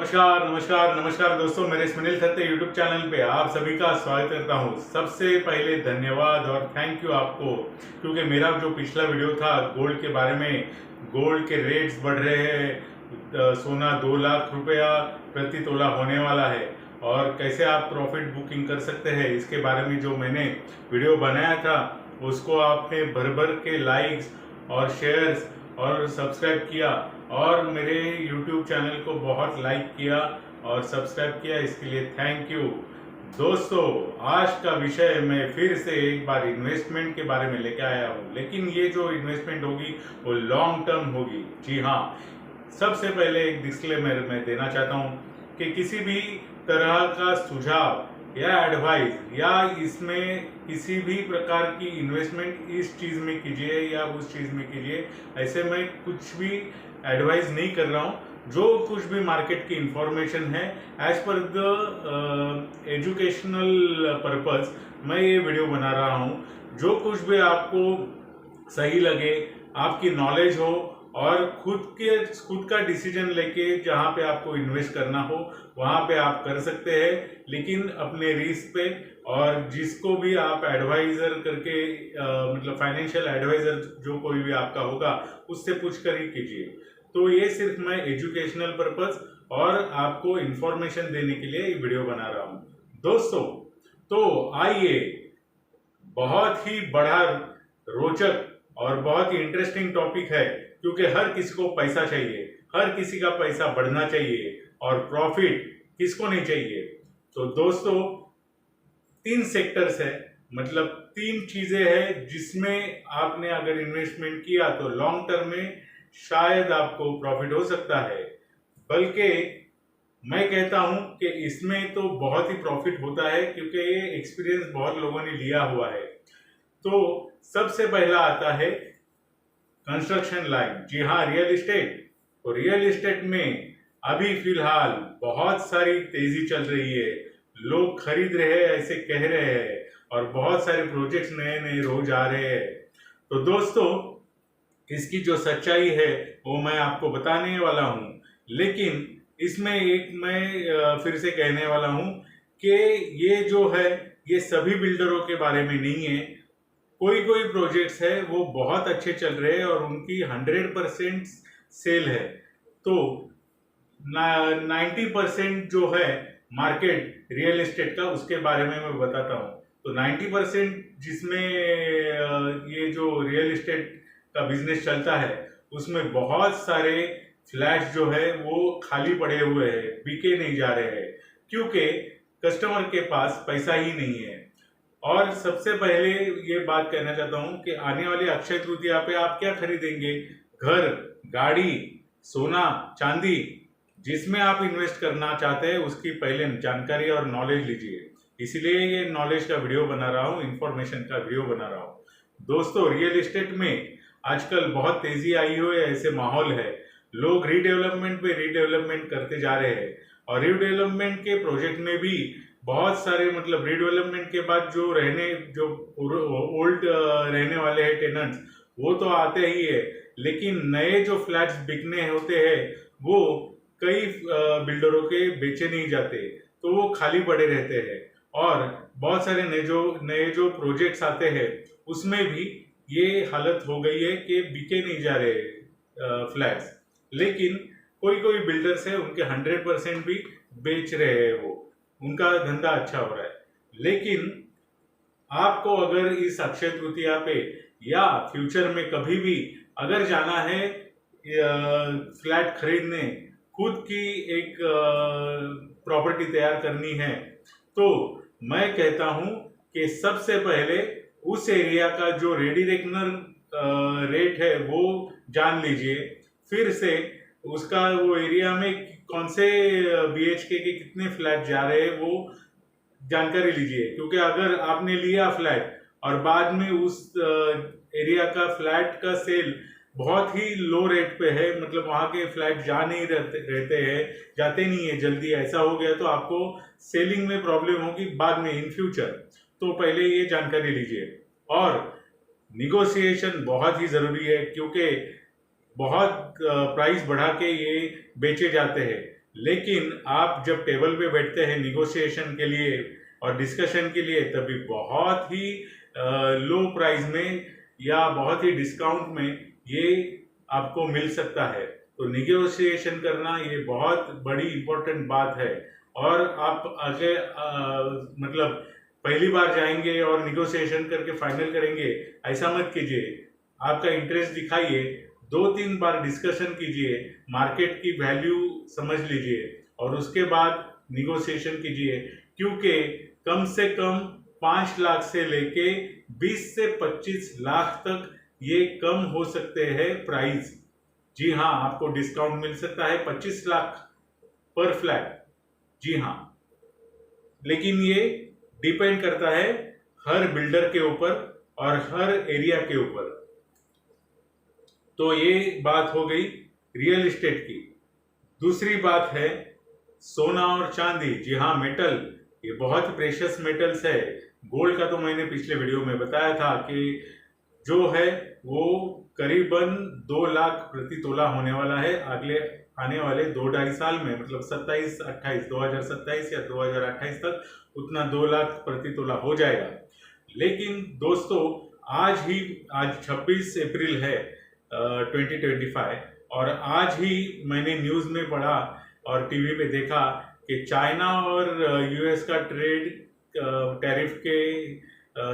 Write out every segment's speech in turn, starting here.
नमस्कार नमस्कार नमस्कार दोस्तों, मेरे सुनील थत्ते यूट्यूब चैनल पे आप सभी का स्वागत करता हूँ। सबसे पहले धन्यवाद और थैंक यू आपको, क्योंकि मेरा जो पिछला वीडियो था गोल्ड के बारे में, गोल्ड के रेट्स बढ़ रहे हैं, सोना 2 लाख रुपया प्रति तोला होने वाला है और कैसे आप प्रॉफिट बुकिंग कर सकते हैं, इसके बारे में जो मैंने वीडियो बनाया था उसको आपने भर भर के लाइक्स और शेयर्स और सब्सक्राइब किया और मेरे YouTube चैनल को बहुत लाइक किया और सब्सक्राइब किया, इसके लिए थैंक यू। दोस्तों, आज का विषय मैं फिर से एक बार इन्वेस्टमेंट के बारे में लेके आया हूँ, लेकिन ये जो इन्वेस्टमेंट होगी वो लॉन्ग टर्म होगी। जी हाँ, सबसे पहले एक डिस्क्लेमर मैं देना चाहता हूँ कि किसी भी तरह का सुझाव या एडवाइस या इसमें किसी भी प्रकार की इन्वेस्टमेंट इस चीज में कीजिए या उस चीज में कीजिए, ऐसे मैं कुछ भी एडवाइस नहीं कर रहा हूँ। जो कुछ भी मार्केट की इंफॉर्मेशन है as per the educational purpose मैं ये वीडियो बना रहा हूँ। जो कुछ भी आपको सही लगे, आपकी नॉलेज हो और खुद का डिसीजन लेके जहाँ पे आपको इन्वेस्ट करना हो वहाँ पे आप कर सकते हैं, लेकिन अपने रिस्क पे। और जिसको भी आप एडवाइजर करके मतलब फाइनेंशियल एडवाइजर जो कोई भी आपका होगा उससे पूछ कर ही कीजिए। तो ये सिर्फ मैं एजुकेशनल पर्पस और आपको इंफॉर्मेशन देने के लिए ये वीडियो बना रहा हूँ। दोस्तों, तो आइए, बहुत ही बड़ा, रोचक और बहुत ही इंटरेस्टिंग टॉपिक है, क्योंकि हर किसी को पैसा चाहिए, हर किसी का पैसा बढ़ना चाहिए और प्रॉफिट किसको नहीं चाहिए। तो दोस्तों, 3 सेक्टर्स है, मतलब 3 चीजें हैं जिसमें आपने अगर इन्वेस्टमेंट किया तो लॉन्ग टर्म में शायद आपको प्रॉफिट हो सकता है। बल्कि मैं कहता हूं कि इसमें तो बहुत ही प्रॉफिट होता है, क्योंकि ये एक्सपीरियंस बहुत लोगों ने लिया हुआ है। तो सबसे पहला आता है कंस्ट्रक्शन लाइन। जी हाँ, रियल एस्टेट। तो रियल एस्टेट में अभी फिलहाल बहुत सारी तेजी चल रही है, लोग खरीद रहे हैं ऐसे कह रहे हैं और बहुत सारे प्रोजेक्ट्स नए नए रोज आ रहे हैं। तो दोस्तों, इसकी जो सच्चाई है वो मैं आपको बताने वाला हूँ, लेकिन इसमें एक मैं फिर से कहने वाला हूँ कि ये जो है ये सभी बिल्डरों के बारे में नहीं है। कोई कोई प्रोजेक्ट्स है वो बहुत अच्छे चल रहे हैं और उनकी 100% सेल है। तो 90% जो है मार्केट रियल एस्टेट का, उसके बारे में मैं बताता हूँ। तो 90% जिसमें ये जो रियल एस्टेट का बिजनेस चलता है उसमें बहुत सारे फ्लैट्स जो है वो खाली पड़े हुए हैं, बिके नहीं जा रहे हैं, क्योंकि कस्टमर के पास पैसा ही नहीं है। और सबसे पहले ये बात कहना चाहता हूं कि आने वाली अक्षय तृतीया पे आप क्या खरीदेंगे? घर, गाड़ी, सोना, चांदी, जिसमें आप इन्वेस्ट करना चाहते हैं उसकी पहले जानकारी और नॉलेज लीजिए। इसलिए ये नॉलेज का वीडियो बना रहा हूँ, इंफॉर्मेशन का वीडियो बना रहा हूँ। दोस्तों, रियल एस्टेट में आजकल बहुत तेजी आई हुई है, ऐसे माहौल है, लोग रीडेवलपमेंट पे रीडेवलपमेंट करते जा रहे हैं और रीडेवलपमेंट के प्रोजेक्ट में भी बहुत सारे, मतलब रीडेवलपमेंट के बाद जो ओल्ड रहने वाले हैं टेनेंट्स, वो तो आते ही है, लेकिन नए जो फ्लैट्स बिकने होते हैं वो कई बिल्डरों के बेचे नहीं जाते, तो वो खाली पड़े रहते हैं। और बहुत सारे नए जो प्रोजेक्ट्स आते हैं उसमें भी ये हालत हो गई है कि बिके नहीं जा रहे फ्लैट्स, लेकिन कोई कोई बिल्डर्स है उनके 100% भी बेच रहे हैं, वो उनका धंधा अच्छा हो रहा है। लेकिन आपको अगर इस अक्षय तृतीया पे या फ्यूचर में कभी भी अगर जाना है फ्लैट खरीदने, खुद की एक प्रॉपर्टी तैयार करनी है, तो मैं कहता हूं कि सबसे पहले उस एरिया का जो रेडी रेकनर रेट है वो जान लीजिए। फिर से उसका वो एरिया में कौन से BHK के कितने फ्लैट जा रहे हैं वो जानकारी लीजिए, क्योंकि अगर आपने लिया फ्लैट और बाद में उस एरिया का फ्लैट का सेल बहुत ही लो रेट पे है, मतलब वहां के फ्लैट जाते नहीं है जल्दी, ऐसा हो गया तो आपको सेलिंग में प्रॉब्लम होगी बाद में इन फ्यूचर। तो पहले ये जानकारी लीजिए। और निगोशिएशन बहुत ही जरूरी है, क्योंकि बहुत प्राइस बढ़ा के ये बेचे जाते हैं, लेकिन आप जब टेबल पे बैठते हैं निगोशिएशन के लिए और डिस्कशन के लिए, तभी बहुत ही लो प्राइस में या बहुत ही डिस्काउंट में ये आपको मिल सकता है। तो निगोशिएशन करना ये बहुत बड़ी इम्पोर्टेंट बात है। और आप आगे मतलब पहली बार जाएंगे और निगोशिएशन करके फाइनल करेंगे, ऐसा मत कीजिए। आपका इंटरेस्ट दिखाइए, 2-3 बार डिस्कशन कीजिए, मार्केट की वैल्यू समझ लीजिए और उसके बाद निगोशिएशन कीजिए। क्योंकि कम से कम 5 लाख से लेके 20 से 25 लाख तक ये कम हो सकते हैं प्राइस। जी हाँ, आपको डिस्काउंट मिल सकता है 25 लाख पर फ्लैट। जी हाँ, लेकिन ये डिपेंड करता है हर बिल्डर के ऊपर और हर एरिया के ऊपर। तो ये बात हो गई रियल एस्टेट की। दूसरी बात है सोना और चांदी। जी हाँ, मेटल, ये बहुत प्रेशियस मेटल्स है। गोल्ड का तो मैंने पिछले वीडियो में बताया था कि जो है वो करीबन 2 लाख प्रति तोला होने वाला है अगले आने वाले 2-2.5 साल में, मतलब 2027 या 2028 तक उतना 2 लाख प्रति तोला हो जाएगा। लेकिन दोस्तों, आज 26 अप्रैल है 2025, और आज ही मैंने न्यूज में पढ़ा और टीवी पे देखा कि चाइना और यूएस का ट्रेड टैरिफ के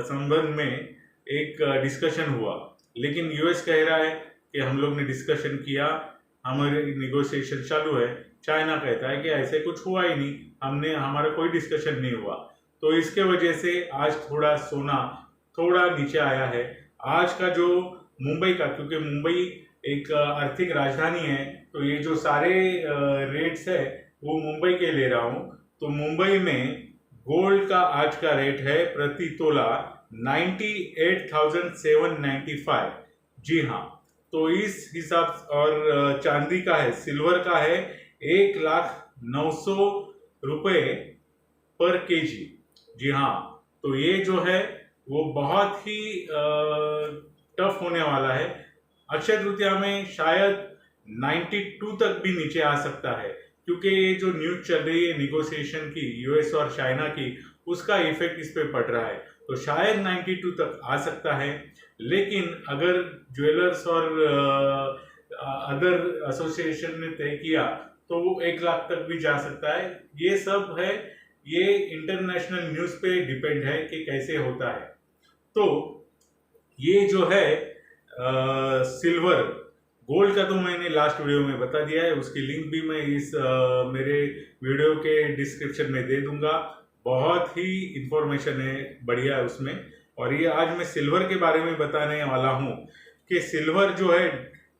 संबंध में एक डिस्कशन हुआ। लेकिन यूएस कह रहा है कि हम लोग ने डिस्कशन किया, हमारे निगोशिएशन चालू है। चाइना कहता है कि ऐसे कुछ हुआ ही नहीं, हमारा कोई डिस्कशन नहीं हुआ। तो इसके वजह से आज थोड़ा सोना थोड़ा नीचे आया है। आज का जो मुंबई का, क्योंकि मुंबई एक आर्थिक राजधानी है, तो ये जो सारे रेट्स है वो मुंबई के ले रहा हूँ। तो मुंबई में गोल्ड का आज का रेट है प्रति तोला 98,795। जी हाँ, तो इस हिसाब, और चांदी का है, सिल्वर का है 1,09,000 रुपये पर केजी। जी हाँ, तो ये जो है वो बहुत ही टफ होने वाला है। अक्षय तृतीया में शायद 92 तक भी नीचे आ सकता है, क्योंकि ये जो न्यूज चल रही है निगोशिएशन की यूएस और चाइना की, उसका इफेक्ट इस पे पड़ रहा है। तो शायद 92 तक आ सकता है। लेकिन अगर ज्वेलर्स और अदर एसोसिएशन ने तय किया तो वो 1 लाख तक भी जा सकता है। ये सब है, ये इंटरनेशनल न्यूज पे डिपेंड है कि कैसे होता है। तो ये जो है सिल्वर, गोल्ड का तो मैंने लास्ट वीडियो में बता दिया है, उसकी लिंक भी मैं इस मेरे वीडियो के डिस्क्रिप्शन में दे दूंगा। बहुत ही इंफॉर्मेशन है, बढ़िया है उसमें। और ये आज मैं सिल्वर के बारे में बताने वाला हूँ कि सिल्वर जो है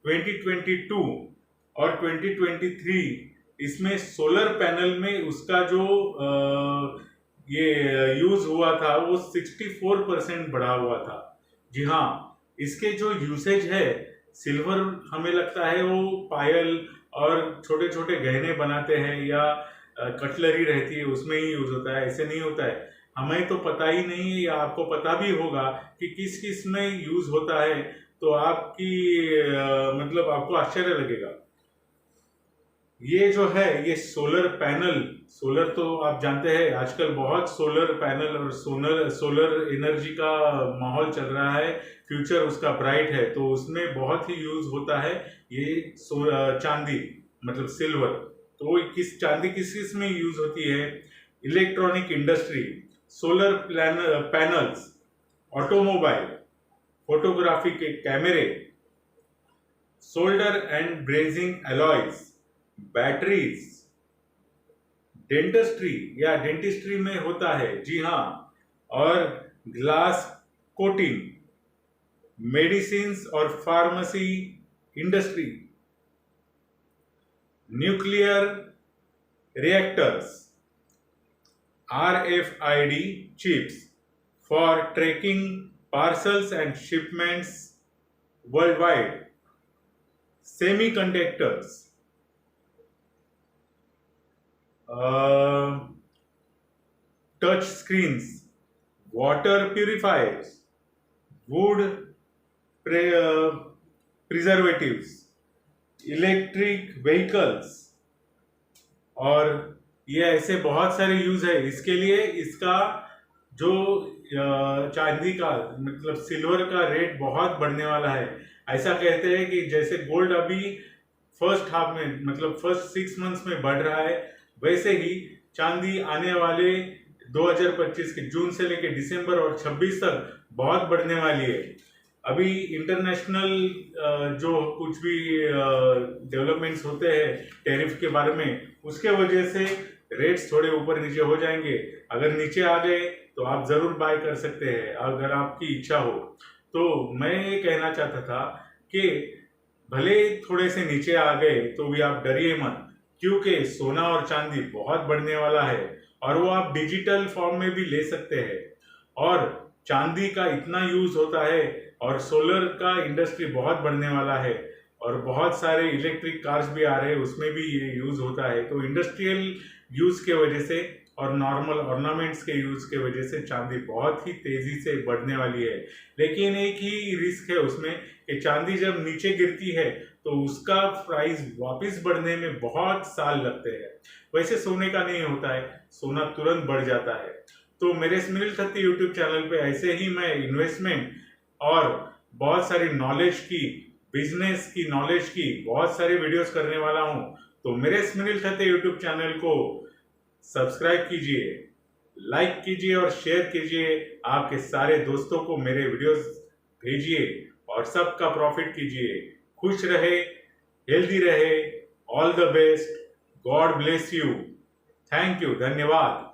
2022 और 2023 इसमें सोलर पैनल में उसका जो ये यूज हुआ था वो 64% बढ़ा हुआ था। जी हाँ, इसके जो यूसेज है, सिल्वर हमें लगता है वो पायल और छोटे छोटे गहने बनाते हैं या कटलरी रहती है उसमें ही यूज होता है, ऐसे नहीं होता है। हमें तो पता ही नहीं है, या आपको पता भी होगा कि किस किस में यूज होता है, तो आपकी मतलब आपको आश्चर्य लगेगा। ये जो है ये सोलर पैनल, सोलर तो आप जानते हैं आजकल बहुत सोलर पैनल और सोलर एनर्जी का माहौल चल रहा है, फ्यूचर उसका ब्राइट है। तो उसमें बहुत ही यूज होता है ये चांदी, मतलब सिल्वर। तो चांदी किस किस में यूज होती है? Electronic industry, solar panels, automobile, photography के कैमरे, solder and brazing alloys, batteries, dentistry या डेंटिस्ट्री में होता है। जी हाँ, और ग्लास कोटिंग, मेडिसिन्स और pharmacy industry, nuclear reactors, RFID chips for tracking parcels and shipments worldwide, semiconductors, touch screens, water purifiers, wood preservatives, electric vehicles, और ये ऐसे बहुत सारे यूज है इसके लिए। इसका जो चांदी का मतलब सिल्वर का रेट बहुत बढ़ने वाला है। ऐसा कहते हैं कि जैसे गोल्ड अभी फर्स्ट हाफ में मतलब फर्स्ट 6 मंथ्स में बढ़ रहा है, वैसे ही चांदी आने वाले 2025 के जून से लेकर दिसंबर और 26 तक बहुत बढ़ने वाली है। अभी इंटरनेशनल जो कुछ भी डेवलपमेंट्स होते हैं टैरिफ के बारे में, उसके वजह से रेट्स थोड़े ऊपर नीचे हो जाएंगे। अगर नीचे आ गए तो आप जरूर बाय कर सकते हैं अगर आपकी इच्छा हो। तो मैं ये कहना चाहता था कि भले थोड़े से नीचे आ गए तो भी आप डरिए मत, क्योंकि सोना और चांदी बहुत बढ़ने वाला है और वो आप डिजिटल फॉर्म में भी ले सकते हैं। और चांदी का इतना यूज होता है और सोलर का इंडस्ट्री बहुत बढ़ने वाला है और बहुत सारे इलेक्ट्रिक कार्स भी आ रहे हैं, उसमें भी ये यूज होता है। तो इंडस्ट्रियल यूज के वजह से और नॉर्मल ऑर्नामेंट्स के यूज के वजह से चांदी बहुत ही तेजी से बढ़ने वाली है। लेकिन एक ही रिस्क है उसमें कि चांदी जब नीचे गिरती है तो उसका प्राइस वापस बढ़ने में बहुत साल लगते हैं। वैसे सोने का नहीं होता है, सोना तुरंत बढ़ जाता है। तो मेरे स्मिनिल खत्री यूट्यूब चैनल पे ऐसे ही मैं इन्वेस्टमेंट और बहुत सारी नॉलेज की, बिजनेस की नॉलेज की बहुत सारी वीडियोस करने वाला हूं। तो मेरे स्मिनिल खत्री यूट्यूब चैनल को सब्सक्राइब कीजिए, लाइक कीजिए और शेयर कीजिए। आपके सारे दोस्तों को मेरे वीडियोस भेजिए और सबका प्रॉफिट कीजिए। खुश रहे, हेल्दी रहे। All the best. God bless you. Thank you. धन्यवाद।